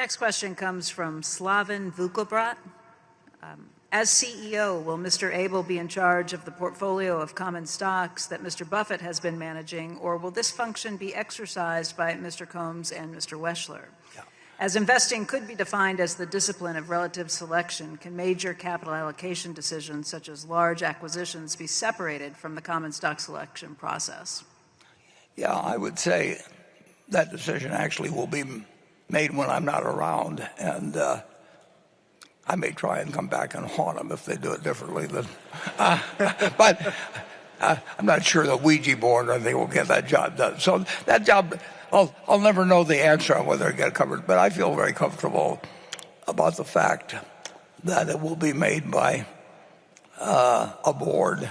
next question comes from Slavin Vukelbrat. As CEO, will Mr. Abel be in charge of the portfolio of common stocks that Mr. Buffett has been managing, or will this function be exercised by Mr. Combs and Mr. Weschler? Yeah. As investing could be defined as the discipline of relative selection, can major capital allocation decisions such as large acquisitions be separated from the common stock selection process? Yeah, I would say that decision actually will be made when I'm not around, and I may try and come back and haunt them if they do it differently. But I'm not sure the Ouija board or anything will get that job done. So that job, I'll never know the answer on whether it get covered. But I feel very comfortable about the fact that it will be made by a board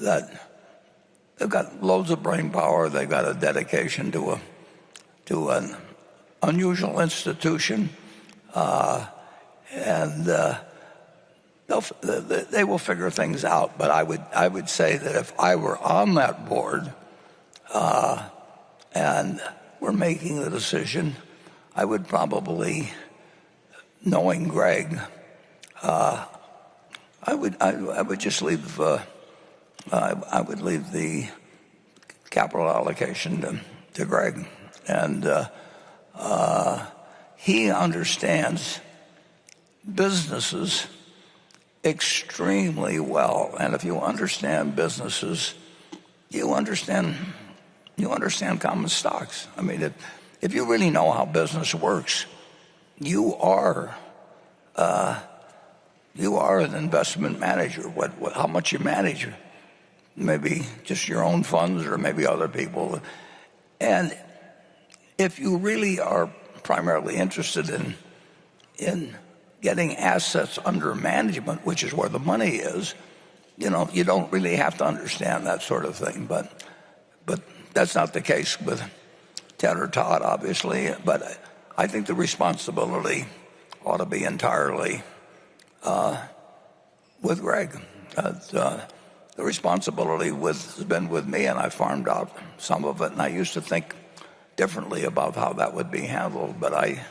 that they've got loads of brain power. They've got a dedication to an unusual institution. And they will figure things out. But I would say that if I were on that board and we're making the decision, I would probably, knowing Greg, I would just leave. I would leave the capital allocation to Greg, and he understands businesses extremely well. And if you understand businesses, you understand common stocks. I mean, if you really know how business works, you are an investment manager. How much you manage, maybe just your own funds or maybe other people. And if you really are primarily interested in getting assets under management, which is where the money is, you don't really have to understand that sort of thing. But that's not the case with Ted or Todd, obviously. But I think the responsibility ought to be entirely with Greg. The responsibility has been with me, and I farmed out some of it. And I used to think differently about how that would be handled. But I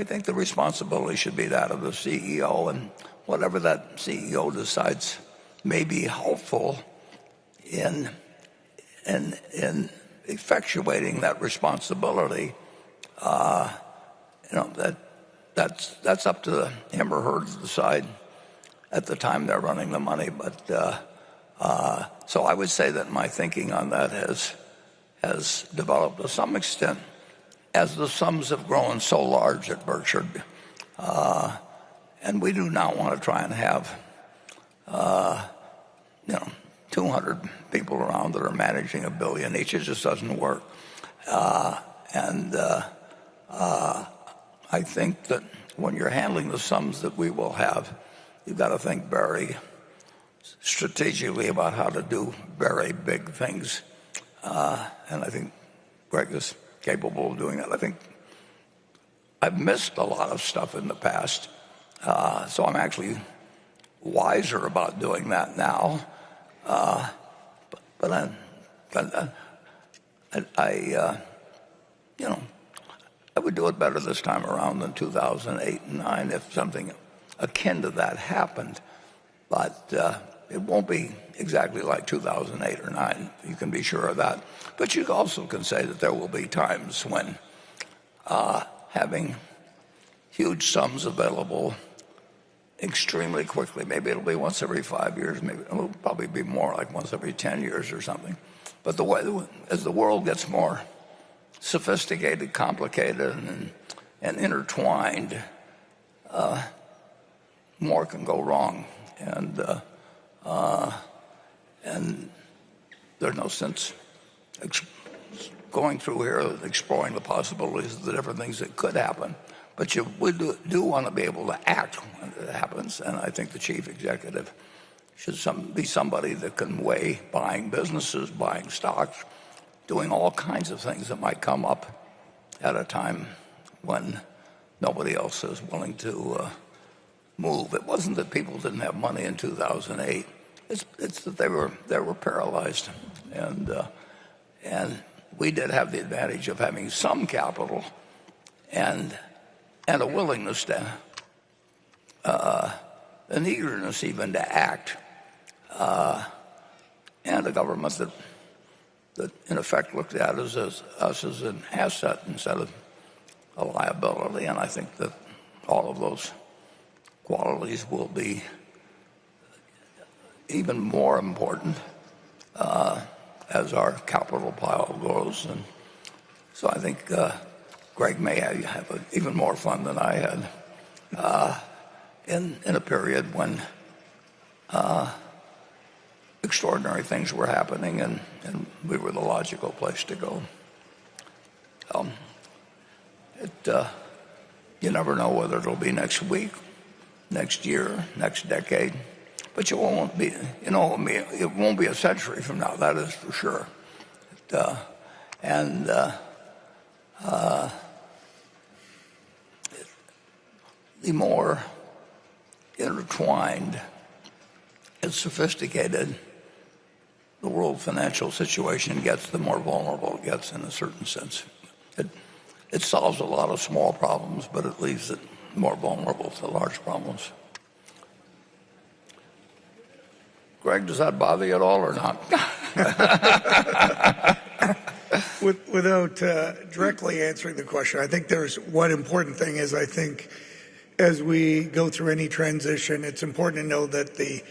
think the responsibility should be that of the CEO, and whatever that CEO decides may be helpful in effectuating that responsibility. That's up to him or her to decide at the time they're running the money. But so I would say that my thinking on that has developed to some extent as the sums have grown so large at Berkshire. And we do not want to try and have 200 people around that are managing $1 billion each. It just doesn't work. And I think that when you're handling the sums that we will have, you've got to think very strategically about how to do very big things. And I think Greg is capable of doing that. I think I've missed a lot of stuff in the past, so I'm actually wiser about doing that now. But I would do it better this time around than 2008 and 9 if something akin to that happened. But it won't be exactly like 2008 or 9. You can be sure of that. But you also can say that there will be times when having huge sums available extremely quickly, maybe it'll be once every 5 years, maybe it'll probably be more like once every 10 years or something. But as the world gets more sophisticated, complicated, and intertwined, more can go wrong. And there's no sense going through here and exploring the possibilities of the different things that could happen. But you do want to be able to act when it happens. And I think the chief executive should be somebody that can weigh buying businesses, buying stocks, doing all kinds of things that might come up at a time when nobody else is willing to move. It wasn't that people didn't have money in 2008. It's that they were paralyzed, and we did have the advantage of having some capital and and a willingness to, an eagerness even to act, and a government that in effect looked at us as an asset instead of a liability. And I think that all of those qualities will be even more important as our capital pile grows. And so I think Greg may have even more fun than I had in a period when extraordinary things were happening, and we were the logical place to go. You never know whether it'll be next week, next year, next decade, but it won't be a century from now. That is for sure. The more intertwined and sophisticated the world financial situation gets, the more vulnerable it gets in a certain sense. It solves a lot of small problems, but it leaves it more vulnerable to large problems. Greg, does that bother you at all or not? Without directly answering the question, I think there's one important thing is I think as we go through any transition, it's important to know that the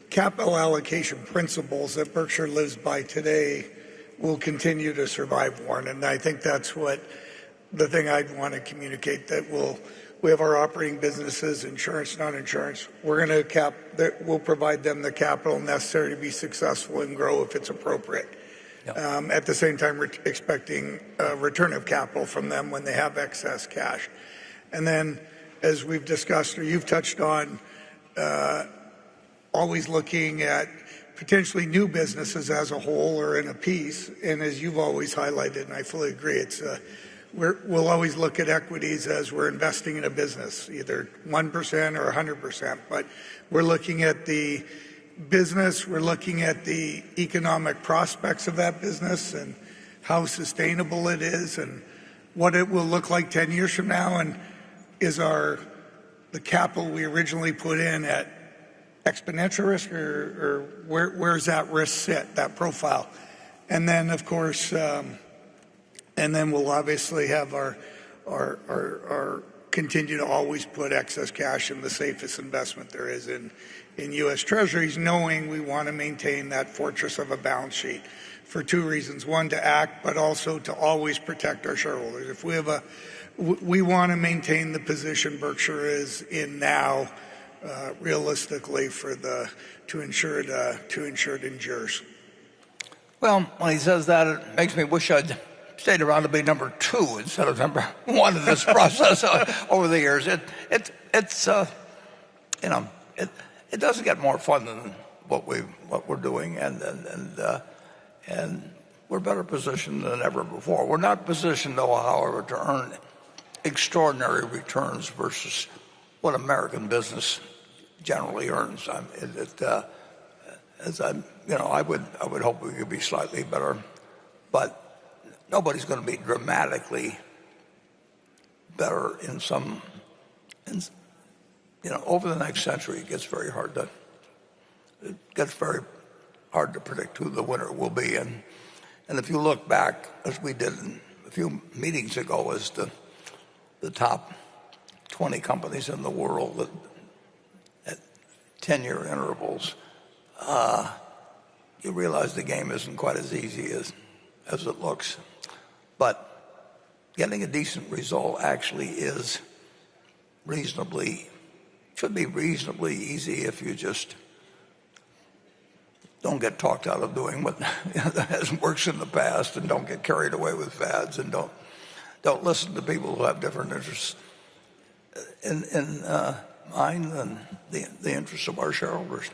capital allocation principles that Berkshire lives by today will continue to survive, Warren. And I think that's what the thing I'd want to communicate, that we have our operating businesses, insurance, non-insurance. We'll provide them the capital necessary to be successful and grow if it's appropriate. Yep. At the same time, we're expecting a return of capital from them when they have excess cash. And then, as we've discussed, or you've touched on, always looking at potentially new businesses as a whole or in a piece. And as you've always highlighted, and I fully agree, we'll always look at equities as we're investing in a business, either 1% or 100%. But we're looking at the business, we're looking at the economic prospects of that business and how sustainable it is and what it will look like 10 years from now, and is the capital we originally put in at exponential risk, or where's that risk sit, that profile? And then, of course, and then we'll obviously have our continue to always put excess cash in the safest investment there is in U.S. Treasuries, knowing we want to maintain that fortress of a balance sheet for two reasons. One, to act, but also to always protect our shareholders. If we want to maintain the position Berkshire is in now, realistically, to ensure it endures. Well, when he says that, it makes me wish I'd stayed around to be number 2 instead of number 1 in this process over the years. It doesn't get more fun than what we're doing, and we're better positioned than ever before. We're not positioned, though, however, to earn extraordinary returns versus what American business generally earns. I would hope we could be slightly better, but nobody's going to be dramatically better over the next century. It gets very hard to predict who the winner will be. And if you look back, as we did a few meetings ago, as the top 20 companies in the world that at 10-year intervals, you realize the game isn't quite as easy as it looks. But getting a decent result actually should be reasonably easy if you just don't get talked out of doing what hasn't worked in the past, and don't get carried away with fads, and don't listen to people who have different interests in mind than the interests of our shareholders.